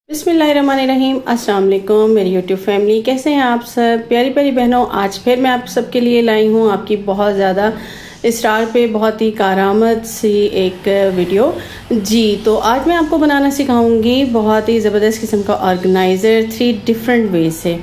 बिस्मिल्लाहिर्रहमानिर्रहीम। अस्सलाम वालेकुम मेरी यूट्यूब फैमिली, कैसे हैं आप सब प्यारी प्यारी बहनों। आज फिर मैं आप सबके लिए लाई हूँ आपकी बहुत ज़्यादा स्टार पे बहुत ही कारामद सी एक वीडियो जी। तो आज मैं आपको बनाना सिखाऊंगी बहुत ही ज़बरदस्त किस्म का ऑर्गेनाइज़र 3 डिफरेंट वे से।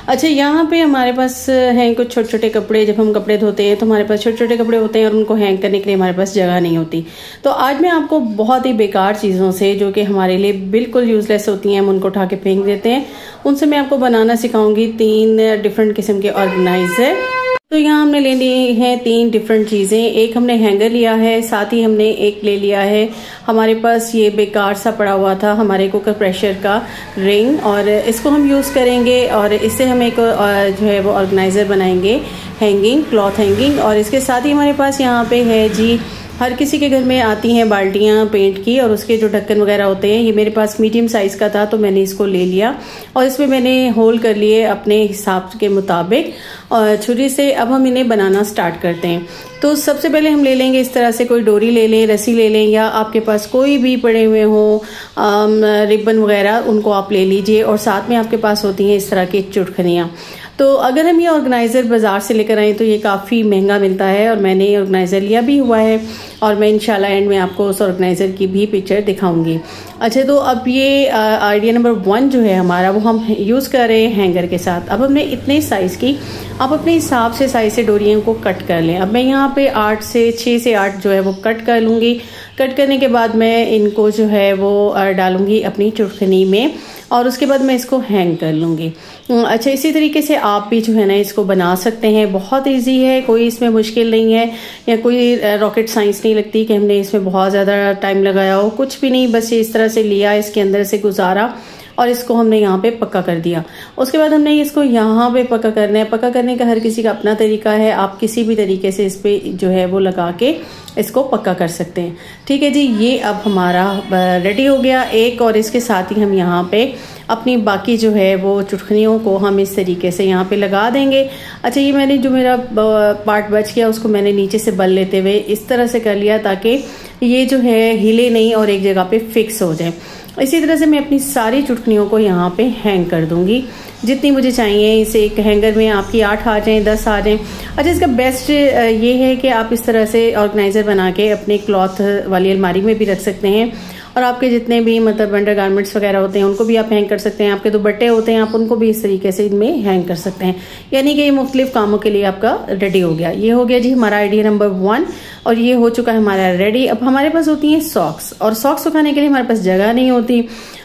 अच्छा, यहाँ पे हमारे पास हैं कुछ छोटे छोटे कपड़े। जब हम कपड़े धोते हैं तो हमारे पास छोटे छोटे कपड़े होते हैं और उनको हैंग करने के लिए हमारे पास जगह नहीं होती। तो आज मैं आपको बहुत ही बेकार चीज़ों से, जो कि हमारे लिए बिल्कुल यूजलेस होती हैं, हम उनको उठा के फेंक देते हैं, उनसे मैं आपको बनाना सिखाऊंगी 3 डिफरेंट किस्म के ऑर्गेनाइजर। तो यहाँ हमने ले लिए हैं 3 डिफरेंट चीज़ें। एक हमने हैंगर लिया है, साथ ही हमने एक ले लिया है हमारे पास ये बेकार सा पड़ा हुआ था हमारे कुकर प्रेशर का रिंग, और इसको हम यूज़ करेंगे और इससे हम एक जो है वो ऑर्गेनाइज़र बनाएंगे, हैंगिंग क्लॉथ हैंगिंग। और इसके साथ ही हमारे पास यहाँ पे है जी, हर किसी के घर में आती हैं बाल्टियाँ पेंट की, और उसके जो ढक्कन वगैरह होते हैं। ये मेरे पास मीडियम साइज़ का था तो मैंने इसको ले लिया और इसमें मैंने होल कर लिए अपने हिसाब के मुताबिक और छुरी से। अब हम इन्हें बनाना स्टार्ट करते हैं। तो सबसे पहले हम ले लेंगे इस तरह से कोई डोरी ले लें, रस्सी ले लें, या आपके पास कोई भी पड़े हुए हों रिबन वगैरह, उनको आप ले लीजिए। और साथ में आपके पास होती हैं इस तरह की चुटखनियाँ। तो अगर हम ये ऑर्गेनाइज़र बाज़ार से लेकर आए तो ये काफ़ी महंगा मिलता है, और मैंने ये ऑर्गेनाइज़र लिया भी हुआ है और मैं इंशाल्लाह एंड में आपको उस ऑर्गेनाइज़र की भी पिक्चर दिखाऊंगी। अच्छा, तो अब ये आइडिया नंबर 1 जो है हमारा, वो हम यूज़ कर रहे हैं हैंगर के साथ। अब हमने इतने साइज़ की, आप अपने हिसाब से साइज़ से डोरियों को कट कर लें। अब मैं यहाँ पे 6 से 8 जो है वो कट कर लूँगी। कट करने के बाद मैं इनको जो है वो डालूँगी अपनी चुटखनी में, और उसके बाद मैं इसको हैंग कर लूँगी। अच्छा, इसी तरीके से आप भी जो है ना इसको बना सकते हैं। बहुत इजी है, कोई इसमें मुश्किल नहीं है, या कोई रॉकेट साइंस नहीं लगती कि हमने इसमें बहुत ज़्यादा टाइम लगाया हो, कुछ भी नहीं। बस ये इस तरह से लिया, इसके अंदर से गुजारा और इसको हमने यहाँ पे पक्का कर दिया। उसके बाद हमने इसको यहाँ पे पक्का करना है। पक्का करने का हर किसी का अपना तरीका है, आप किसी भी तरीके से इस पे जो है वो लगा के इसको पक्का कर सकते हैं। ठीक है जी, ये अब हमारा रेडी हो गया एक। और इसके साथ ही हम यहाँ पे अपनी बाकी जो है वो चुटखनियों को हम इस तरीके से यहाँ पे लगा देंगे। अच्छा, ये मैंने जो मेरा पार्ट बच गया उसको मैंने नीचे से बल लेते हुए इस तरह से कर लिया ताकि ये जो है हिले नहीं और एक जगह पे फिक्स हो जाए। इसी तरह से मैं अपनी सारी चुटखनियों को यहाँ पे हैंग कर दूंगी जितनी मुझे चाहिए। इसे एक हैंगर में आपकी 8 आ जाएं, 10 आ जाएं। अच्छा, इसका बेस्ट ये है कि आप इस तरह से ऑर्गेनाइज़र बना के अपने क्लॉथ वाली अलमारी में भी रख सकते हैं, और आपके जितने भी मतलब अंडर गारमेंट्स वगैरह होते हैं उनको भी आप हैंग कर सकते हैं। आपके दुपट्टे होते हैं, आप उनको भी इस तरीके से इनमें हैंग कर सकते हैं। यानी कि ये मुख्तलिफ कामों के लिए आपका रेडी हो गया। ये हो गया जी हमारा आइडिया नंबर 1, और ये हो चुका है हमारा रेडी। अब हमारे पास होती हैं सॉक्स, और सॉक्स सुखाने के लिए हमारे पास जगह नहीं होती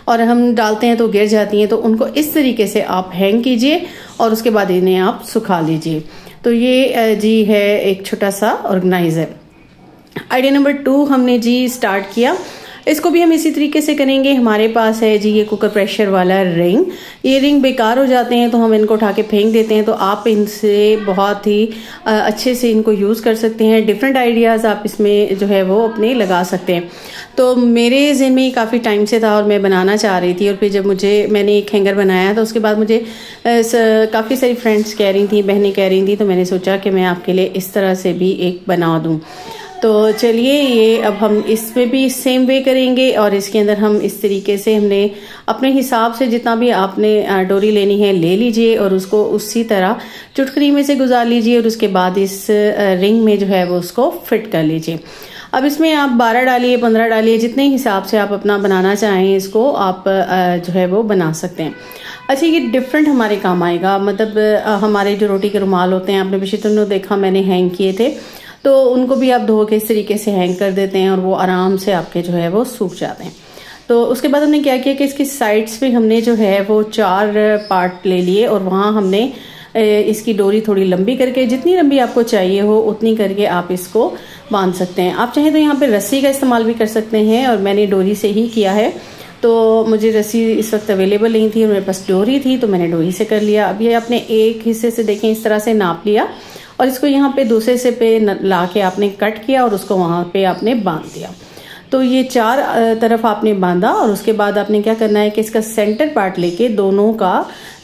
और हम डालते हैं तो गिर जाती हैं। तो उनको इस तरीके से आप हैंग कीजिए और उसके बाद इन्हें आप सुखा लीजिए। तो ये जी है एक छोटा सा ऑर्गेनाइज़र। आइडिया नंबर 2 हमने जी स्टार्ट किया। इसको भी हम इसी तरीके से करेंगे। हमारे पास है जी ये कुकर प्रेशर वाला रिंग। ये रिंग बेकार हो जाते हैं तो हम इनको उठा के फेंक देते हैं, तो आप इनसे बहुत ही अच्छे से इनको यूज़ कर सकते हैं। डिफरेंट आइडियाज़ आप इसमें जो है वो अपने लगा सकते हैं। तो मेरे ज़हन में काफ़ी टाइम से था और मैं बनाना चाह रही थी, और फिर जब मैंने एक हैंगर बनाया तो उसके बाद मुझे काफ़ी सारी फ्रेंड्स कह रही थी, बहनें कह रही थी, तो मैंने सोचा कि मैं आपके लिए इस तरह से भी एक बना दूँ। तो चलिए, ये अब हम इसमें भी सेम वे करेंगे, और इसके अंदर हम इस तरीके से हमने अपने हिसाब से जितना भी आपने डोरी लेनी है ले लीजिए, और उसको उसी तरह चुटखनी में से गुजार लीजिए, और उसके बाद इस रिंग में जो है वो उसको फिट कर लीजिए। अब इसमें आप 12 डालिए, 15 डालिए, जितने हिसाब से आप अपना बनाना चाहें इसको आप जो है वो बना सकते हैं। अच्छा, ये डिफरेंट हमारे काम आएगा। मतलब हमारे जो रोटी के रुमाल होते हैं, आपने पिछले दिनों देखा मैंने हैंग किए थे, तो उनको भी आप धो के इस तरीके से हैंग कर देते हैं और वो आराम से आपके जो है वो सूख जाते हैं। तो उसके बाद हमने क्या किया कि इसकी साइड्स पे हमने जो है वो 4 पार्ट ले लिए, और वहाँ हमने इसकी डोरी थोड़ी लंबी करके, जितनी लंबी आपको चाहिए हो उतनी करके आप इसको बांध सकते हैं। आप चाहें तो यहाँ पे रस्सी का इस्तेमाल भी कर सकते हैं, और मैंने डोरी से ही किया है। तो मुझे रस्सी इस वक्त अवेलेबल नहीं थी और मेरे पास डोरी थी, तो मैंने डोरी से कर लिया। अब ये अपने एक हिस्से से देखें इस तरह से नाप लिया, और इसको यहाँ पे दूसरे से पे ला के आपने कट किया और उसको वहाँ पे आपने बांध दिया। तो ये 4 तरफ आपने बांधा, और उसके बाद आपने क्या करना है कि इसका सेंटर पार्ट लेके दोनों का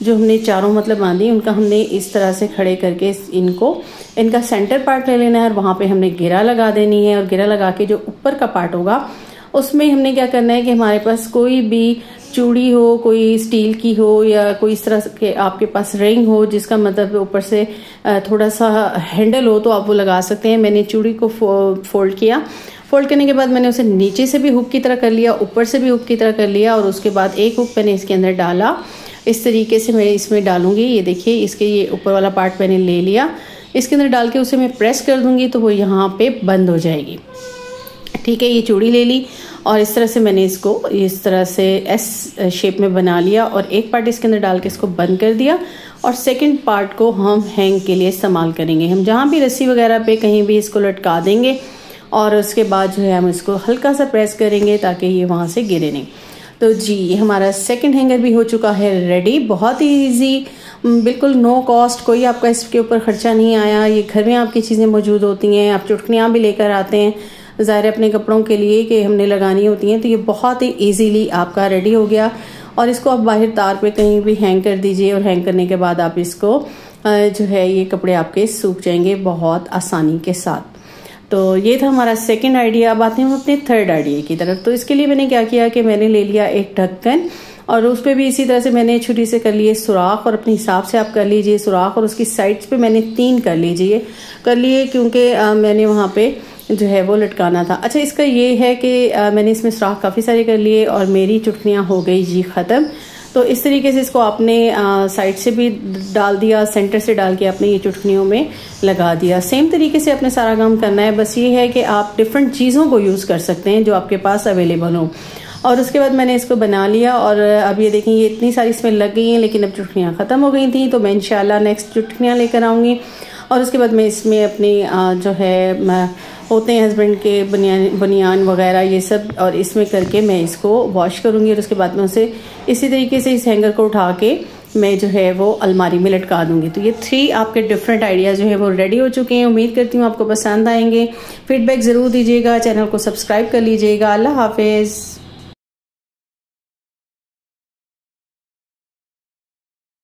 जो हमने चारों मतलब बांधी उनका हमने इस तरह से खड़े करके इनका सेंटर पार्ट ले लेना है, और वहाँ पे हमने घेरा लगा देनी है। और घेरा लगा के जो ऊपर का पार्ट होगा उसमें हमने क्या करना है कि हमारे पास कोई भी चूड़ी हो, कोई स्टील की हो या कोई इस तरह के आपके पास रिंग हो जिसका मतलब ऊपर से थोड़ा सा हैंडल हो तो आप वो लगा सकते हैं। मैंने चूड़ी को फोल्ड किया, फोल्ड करने के बाद मैंने उसे नीचे से भी हुक की तरह कर लिया, ऊपर से भी हुक की तरह कर लिया और उसके बाद एक हुक मैंने इसके अंदर डाला। इस तरीके से मैं इसमें डालूंगी। ये देखिए इसके ये ऊपर वाला पार्ट मैंने ले लिया, इसके अंदर डाल के उसे मैं प्रेस कर दूंगी तो वो यहाँ पे बंद हो जाएगी। ठीक है, ये चूड़ी ले ली और इस तरह से मैंने इसको इस तरह से एस शेप में बना लिया और एक पार्ट इसके अंदर डाल के इसको बंद कर दिया और सेकंड पार्ट को हम हैंग के लिए इस्तेमाल करेंगे। हम जहाँ भी रस्सी वगैरह पे कहीं भी इसको लटका देंगे और उसके बाद जो है हम इसको हल्का सा प्रेस करेंगे ताकि ये वहाँ से गिरे नहीं। तो जी हमारा सेकंड हैंगर भी हो चुका है रेडी। बहुत ही ईजी, बिल्कुल नो कॉस्ट, कोई आपका इसके ऊपर खर्चा नहीं आया। ये घर में आपकी चीज़ें मौजूद होती हैं, आप चुटकियाँ भी लेकर आते हैं ज़ाहिर अपने कपड़ों के लिए कि हमने लगानी होती हैं, तो ये बहुत ही इजीली आपका रेडी हो गया। और इसको आप बाहर तार पे कहीं भी हैंग कर दीजिए और हैंग करने के बाद आप इसको जो है ये कपड़े आपके सूख जाएंगे बहुत आसानी के साथ। तो ये था हमारा सेकंड आइडिया। अब आते हैं हम अपने थर्ड आइडिया की तरफ। तो इसके लिए मैंने क्या किया कि मैंने ले लिया एक ढक्कन और उस पर भी इसी तरह से मैंने छुरी से कर लिए सुराख और अपने हिसाब से आप कर लीजिए सुराख और उसकी साइड्स पे मैंने 3 कर लिए क्योंकि मैंने वहाँ पे जो है वो लटकाना था। अच्छा, इसका ये है कि मैंने इसमें सुराख काफ़ी सारे कर लिए और मेरी चुटकियाँ हो गई जी ख़त्म। तो इस तरीके से इसको आपने साइड से भी डाल दिया, सेंटर से डाल के आपने ये चुटकियों में लगा दिया। सेम तरीके से अपने सारा काम करना है, बस ये है कि आप डिफरेंट चीज़ों को यूज़ कर सकते हैं जो आपके पास अवेलेबल हो। और उसके बाद मैंने इसको बना लिया और अब ये देखें ये इतनी सारी इसमें लग गई हैं, लेकिन अब चुटकियाँ ख़त्म हो गई थी। तो मैं इंशाल्लाह नेक्स्ट चुटकियाँ लेकर आऊँगी और उसके बाद मैं इसमें अपनी जो है होते हैं हस्बैंड के बनियान वगैरह ये सब और इसमें करके मैं इसको वॉश करूँगी और उसके बाद में उसे इसी तरीके से इस हैंगर को उठा के मैं जो है वो अलमारी में लटका दूंगी। तो ये 3 आपके डिफरेंट आइडियाज़ जो है वो रेडी हो चुके हैं। उम्मीद करती हूँ आपको पसंद आएंगे। फीडबैक ज़रूर दीजिएगा, चैनल को सब्सक्राइब कर लीजिएगा। अल्लाह हाफिज़।